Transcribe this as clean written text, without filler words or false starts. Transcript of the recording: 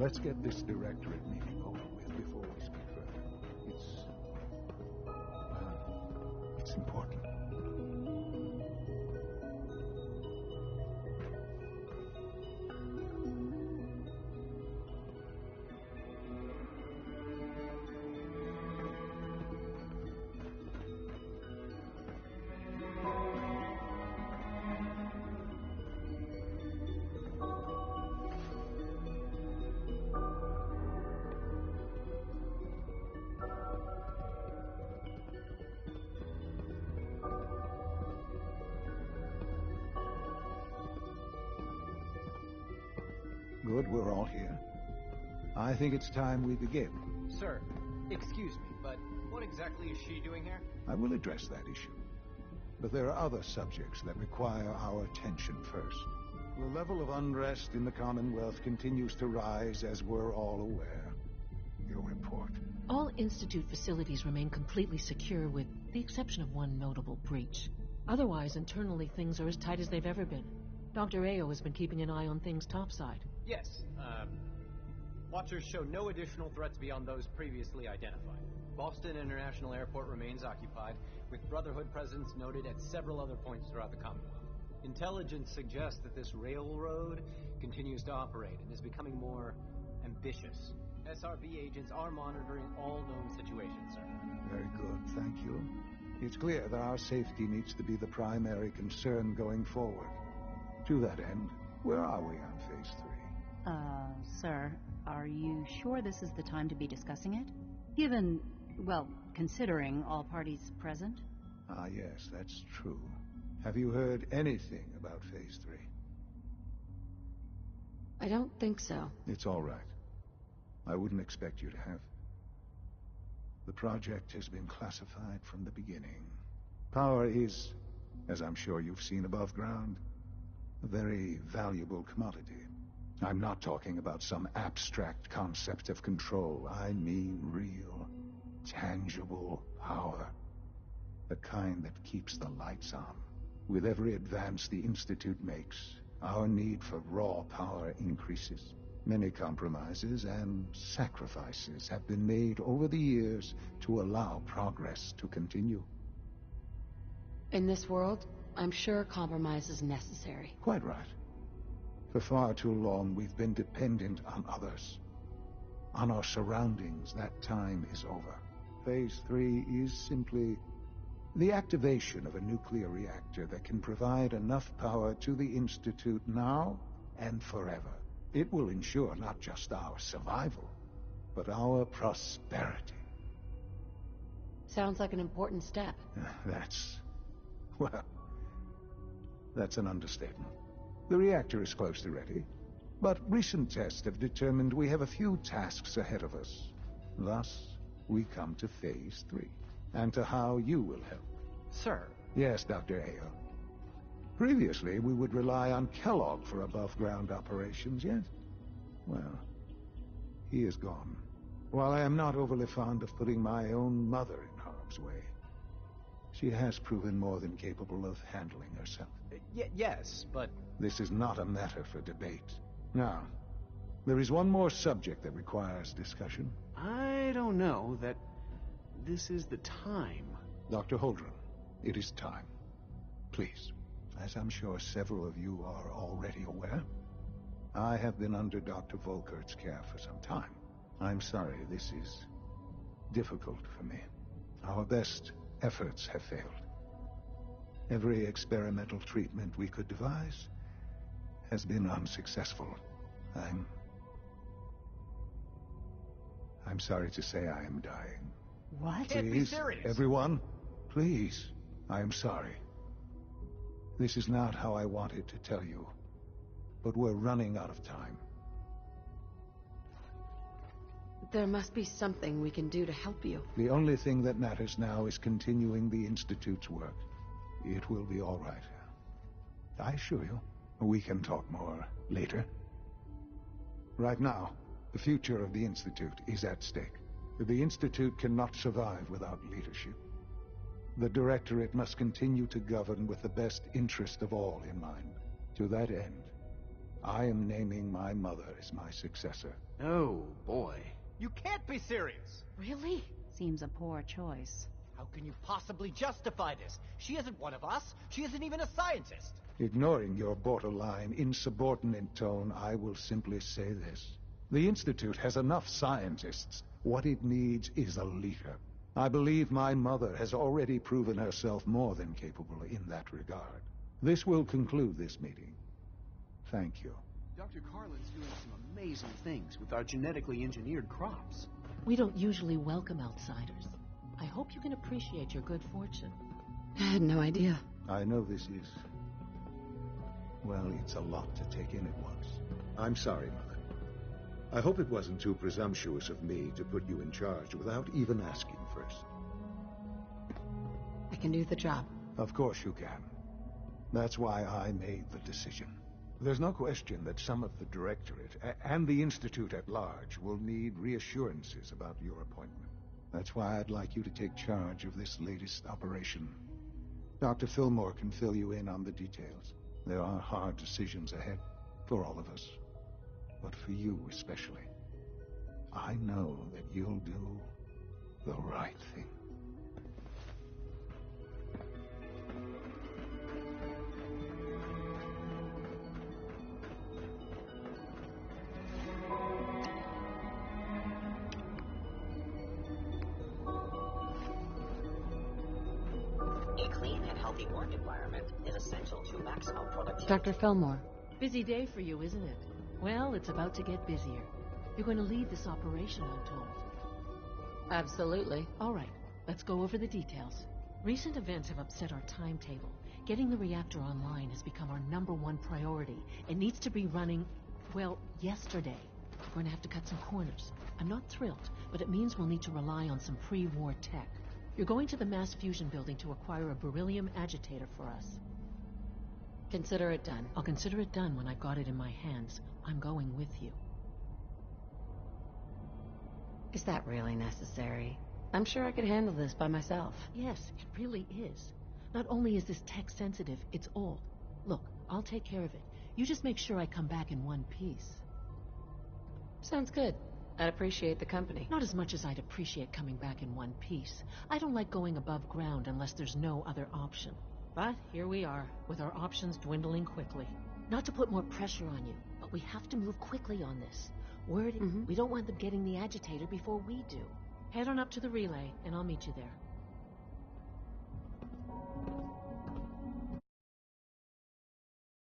Let's get this directorate meeting over with before we speak further. It's important. Good, we're all here. I think it's time we begin. Sir, excuse me, but what exactly is she doing here? I will address that issue. But there are other subjects that require our attention first. The level of unrest in the Commonwealth continues to rise, as we're all aware. Your report. All Institute facilities remain completely secure, with the exception of one notable breach. Otherwise, internally, things are as tight as they've ever been. Dr. Ayo has been keeping an eye on things topside. Yes, Watchers show no additional threats beyond those previously identified. Boston International Airport remains occupied, with Brotherhood presence noted at several other points throughout the Commonwealth. Intelligence suggests that this railroad continues to operate and is becoming more ambitious. SRB agents are monitoring all known situations, sir. Very good, thank you. It's clear that our safety needs to be the primary concern going forward. To that end, where are we on Phase 3? Sir, are you sure this is the time to be discussing it? Given, well, considering all parties present? Ah, yes, that's true. Have you heard anything about Phase 3? I don't think so. It's all right. I wouldn't expect you to have. The project has been classified from the beginning. Power is, as I'm sure you've seen above ground, a very valuable commodity. I'm not talking about some abstract concept of control. I mean real, tangible power. The kind that keeps the lights on. With every advance the Institute makes, our need for raw power increases. Many compromises and sacrifices have been made over the years to allow progress to continue. In this world, I'm sure compromise is necessary. Quite right. For far too long, we've been dependent on others. On our surroundings. That time is over. Phase 3 is simply the activation of a nuclear reactor that can provide enough power to the Institute now and forever. It will ensure not just our survival, but our prosperity. Sounds like an important step. That's an understatement. The reactor is close to ready, but recent tests have determined we have a few tasks ahead of us. Thus, we come to Phase 3, and to how you will help. Sir. Yes, Dr. Ayo. Previously, we would rely on Kellogg for above-ground operations, yet, well, he is gone. While I am not overly fond of putting my own mother in harm's way, she has proven more than capable of handling herself. Yes, but... This is not a matter for debate. Now, there is one more subject that requires discussion. I don't know that this is the time. Dr. Holdren, it is time. Please, as I'm sure several of you are already aware, I have been under Dr. Volkert's care for some time. I'm sorry this is difficult for me. Our best efforts have failed. Every experimental treatment we could devise has been unsuccessful. I'm sorry to say I am dying. What? Can't be serious. Everyone, please, I am sorry. This is not how I wanted to tell you, but we're running out of time. There must be something we can do to help you. The only thing that matters now is continuing the Institute's work. It will be all right. I assure you, we can talk more later. Right now, the future of the Institute is at stake. The Institute cannot survive without leadership. The Directorate must continue to govern with the best interest of all in mind. To that end, I am naming my mother as my successor. Oh, boy. You can't be serious! Really? Seems a poor choice. How can you possibly justify this? She isn't one of us. She isn't even a scientist. Ignoring your borderline, insubordinate tone, I will simply say this. The Institute has enough scientists. What it needs is a leader. I believe my mother has already proven herself more than capable in that regard. This will conclude this meeting. Thank you. Dr. Carlin's doing some amazing things with our genetically engineered crops. We don't usually welcome outsiders. I hope you can appreciate your good fortune. I had no idea. I know this is... well, it's a lot to take in at once. I'm sorry, Mother. I hope it wasn't too presumptuous of me to put you in charge without even asking first. I can do the job. Of course you can. That's why I made the decision. There's no question that some of the Directorate and the Institute at large will need reassurances about your appointment. That's why I'd like you to take charge of this latest operation. Dr. Fillmore can fill you in on the details. There are hard decisions ahead for all of us, but for you especially. I know that you'll do the right thing. A clean and healthy work environment is essential to maximum productivity. Dr. Fillmore. Busy day for you, isn't it? Well, it's about to get busier. You're going to lead this operation, I'm told. Absolutely. All right, let's go over the details. Recent events have upset our timetable. Getting the reactor online has become our #1 priority. It needs to be running, well, yesterday. We're going to have to cut some corners. I'm not thrilled, but it means we'll need to rely on some pre-war tech. You're going to the mass fusion building to acquire a beryllium agitator for us. Consider it done. I'll consider it done when I've got it in my hands. I'm going with you. Is that really necessary? I'm sure I could handle this by myself. Yes, it really is. Not only is this tech sensitive, it's old. Look, I'll take care of it. You just make sure I come back in one piece. Sounds good. I'd appreciate the company. Not as much as I'd appreciate coming back in one piece. I don't like going above ground unless there's no other option. But here we are, with our options dwindling quickly. Not to put more pressure on you, but we have to move quickly on this. We don't want them getting the agitator before we do. Head on up to the relay, and I'll meet you there.